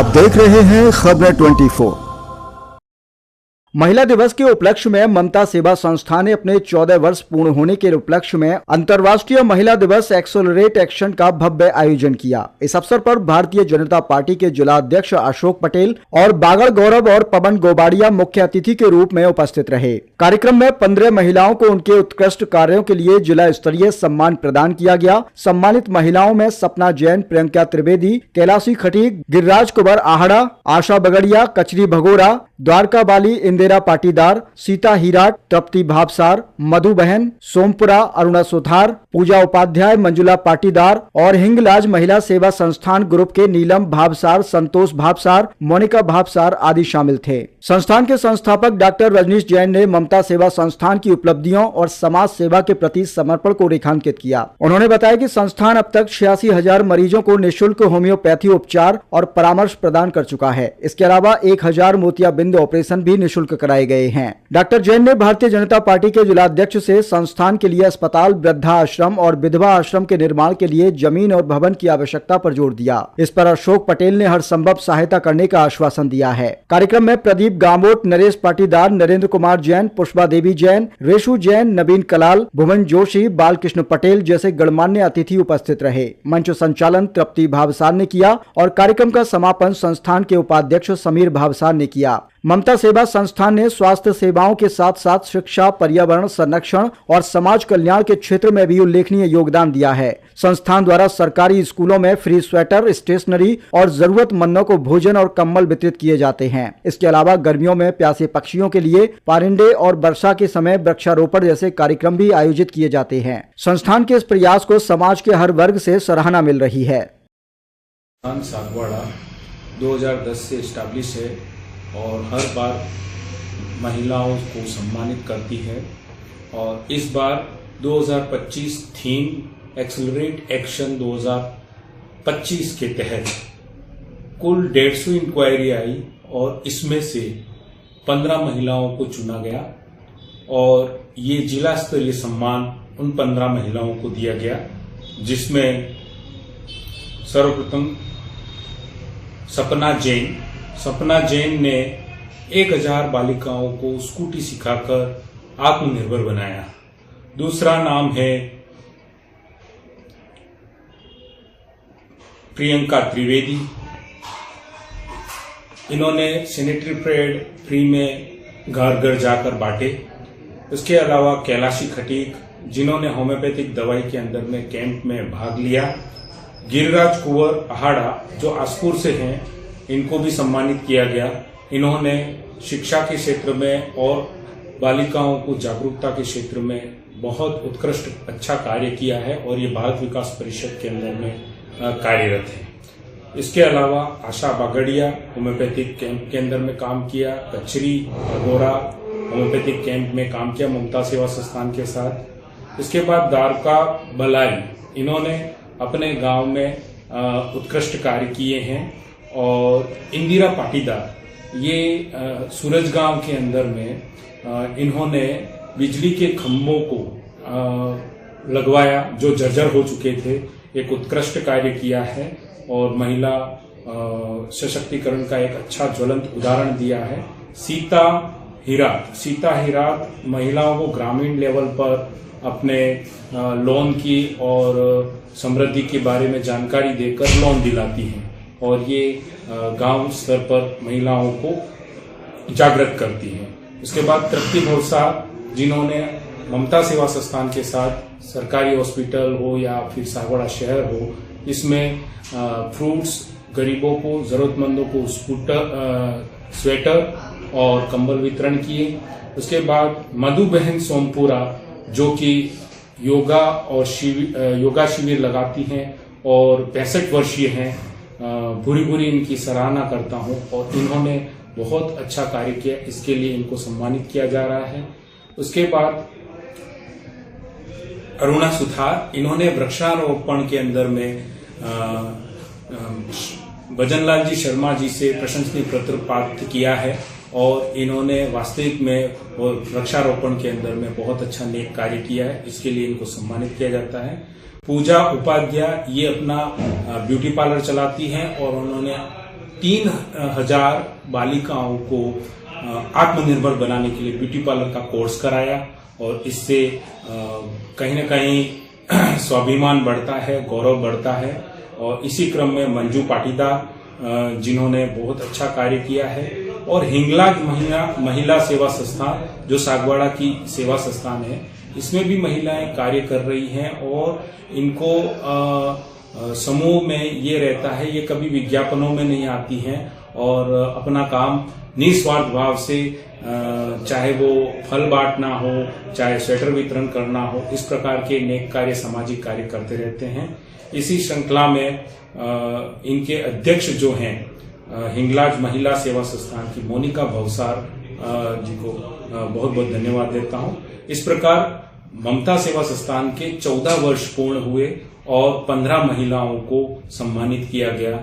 आप देख रहे हैं खबरें 24। महिला दिवस के उपलक्ष्य में ममता सेवा संस्थान ने अपने 14 वर्ष पूर्ण होने के उपलक्ष्य में अंतर्राष्ट्रीय महिला दिवस एक्सेलरेट एक्शन का भव्य आयोजन किया। इस अवसर पर भारतीय जनता पार्टी के जिला अध्यक्ष अशोक पटेल और बागड़ गौरव और पवन गोबाड़िया मुख्य अतिथि के रूप में उपस्थित रहे। कार्यक्रम में 15 महिलाओं को उनके उत्कृष्ट कार्यों के लिए जिला स्तरीय सम्मान प्रदान किया गया। सम्मानित महिलाओं में सपना जैन, प्रियंका त्रिवेदी, कैलाशी खटीक, गिरिराज कुंवर आहड़ा, आशा बगड़िया, कचरी भगोरा, द्वारका बाली, इंदिरा पाटीदार, सीता हीराट, तृप्ति भावसार, मधु बहन, सोमपुरा, अरुणा सुथार, पूजा उपाध्याय, मंजुला पाटीदार और हिंगलाज महिला सेवा संस्थान ग्रुप के नीलम भावसार, संतोष भावसार, मोनिका भावसार आदि शामिल थे। संस्थान के संस्थापक डॉक्टर रजनीश जैन ने ममता सेवा संस्थान की उपलब्धियों और समाज सेवा के प्रति समर्पण को रेखांकित किया। उन्होंने बताया कि संस्थान अब तक 86,000 मरीजों को निःशुल्क होम्योपैथी उपचार और परामर्श प्रदान कर चुका है। इसके अलावा 1,000 मोतियाबिंद ऑपरेशन भी निःशुल्क कराए गए हैं। डॉक्टर जैन ने भारतीय जनता पार्टी के जिला अध्यक्ष से संस्थान के लिए अस्पताल, वृद्धा आश्रम और विधवा आश्रम के निर्माण के लिए जमीन और भवन की आवश्यकता पर जोर दिया। इस पर अशोक पटेल ने हर संभव सहायता करने का आश्वासन दिया है। कार्यक्रम में प्रदीप गांबोट, नरेश पाटीदार, नरेंद्र कुमार जैन, पुष्पा देवी जैन, रेशु जैन, नवीन कलाल, भुवन जोशी, बालकृष्ण पटेल जैसे गणमान्य अतिथि उपस्थित रहे। मंच संचालन तृप्ति भावसार ने किया और कार्यक्रम का समापन संस्थान के उपाध्यक्ष समीर भावसार ने किया। ममता सेवा संस्थान ने स्वास्थ्य सेवाओं के साथ साथ शिक्षा, पर्यावरण संरक्षण और समाज कल्याण के क्षेत्र में भी उल्लेखनीय योगदान दिया है। संस्थान द्वारा सरकारी स्कूलों में फ्री स्वेटर, स्टेशनरी और जरूरतमंदों को भोजन और कंबल वितरित किए जाते हैं। इसके अलावा गर्मियों में प्यासे पक्षियों के लिए पारिंडे और वर्षा के समय वृक्षारोपण जैसे कार्यक्रम भी आयोजित किए जाते हैं। संस्थान के इस प्रयास को समाज के हर वर्ग से सराहना मिल रही है। 2010 से एस्टैब्लिश है और हर बार महिलाओं को सम्मानित करती है और इस बार 2025 थीम एक्सेलरेट एक्शन 2025 के तहत कुल 150 इंक्वायरी आई और इसमें से 15 महिलाओं को चुना गया और ये जिला स्तरीय सम्मान उन 15 महिलाओं को दिया गया, जिसमें सर्वप्रथम सपना जैन ने 1,000 बालिकाओं को स्कूटी सिखाकर आत्मनिर्भर बनाया। दूसरा नाम है प्रियंका त्रिवेदी। इन्होंने सैनिटरी पैड फ्री में घर घर जाकर बांटे। इसके अलावा कैलाशी खटीक, जिन्होंने होम्योपैथिक दवाई के अंदर में कैंप में भाग लिया। गिरिराज कुंवर आहड़ा जो आसपुर से हैं, इनको भी सम्मानित किया गया। इन्होंने शिक्षा के क्षेत्र में और बालिकाओं को जागरूकता के क्षेत्र में बहुत उत्कृष्ट अच्छा कार्य किया है और ये भारत विकास परिषद के अंदर में कार्यरत है। इसके अलावा आशा बगड़िया होम्योपैथिक कैंप के अंदर में काम किया। कचरी भगोरा होम्योपैथिक कैंप में काम किया ममता सेवा संस्थान के साथ। इसके बाद द्वारका बाली, इन्होंने अपने गांव में उत्कृष्ट कार्य किए हैं। और इंदिरा पाटीदार, ये सूरज गांव के अंदर में इन्होंने बिजली के खंभों को लगवाया जो जर्जर हो चुके थे। एक उत्कृष्ट कार्य किया है और महिला सशक्तिकरण का एक अच्छा ज्वलंत उदाहरण दिया है। सीता हीरात महिलाओं को ग्रामीण लेवल पर अपने लोन की और समृद्धि के बारे में जानकारी देकर लोन दिलाती हैं और ये गांव स्तर पर महिलाओं को जागृत करती हैं। उसके बाद तृप्ति भावसार, जिन्होंने ममता सेवा संस्थान के साथ सरकारी हॉस्पिटल हो या फिर सागवाड़ा शहर हो, इसमें फ्रूट्स गरीबों को, जरूरतमंदों को स्वेटर और कंबल वितरण किए। उसके बाद मधु बहन सोमपुरा, जो कि योगा शिविर लगाती हैं और 65 वर्षीय हैं। भूरी इनकी सराहना करता हूं और इन्होंने बहुत अच्छा कार्य किया, इसके लिए इनको सम्मानित किया जा रहा है। उसके बाद अरुणा सुथार, इन्होंने वृक्षारोपण के अंदर में भजनलाल जी शर्मा जी से प्रशंसनीय पत्र प्राप्त किया है और इन्होंने वास्तविक में वृक्षारोपण के अंदर में बहुत अच्छा नेक कार्य किया है, इसके लिए इनको सम्मानित किया जाता है। पूजा उपाध्याय, ये अपना ब्यूटी पार्लर चलाती हैं और उन्होंने 3000 बालिकाओं को आत्मनिर्भर बनाने के लिए ब्यूटी पार्लर का कोर्स कराया और इससे कहीं न कहीं स्वाभिमान बढ़ता है, गौरव बढ़ता है। और इसी क्रम में मंजू पाटीदार जिन्होंने बहुत अच्छा कार्य किया है और हिंगलाज महिला सेवा संस्थान जो सागवाड़ा की सेवा संस्थान है, इसमें भी महिलाएं कार्य कर रही हैं और इनको समूह में ये रहता है, ये कभी विज्ञापनों में नहीं आती हैं और अपना काम निस्वार्थ भाव से चाहे वो फल बांटना हो, चाहे स्वेटर वितरण करना हो, इस प्रकार के नेक कार्य, सामाजिक कार्य करते रहते हैं। इसी श्रृंखला में इनके अध्यक्ष जो हैं हिंगलाज महिला सेवा संस्थान की मोनिका भवसार जी को बहुत बहुत धन्यवाद देता हूं। इस प्रकार ममता सेवा संस्थान के 14 वर्ष पूर्ण हुए और 15 महिलाओं को सम्मानित किया गया।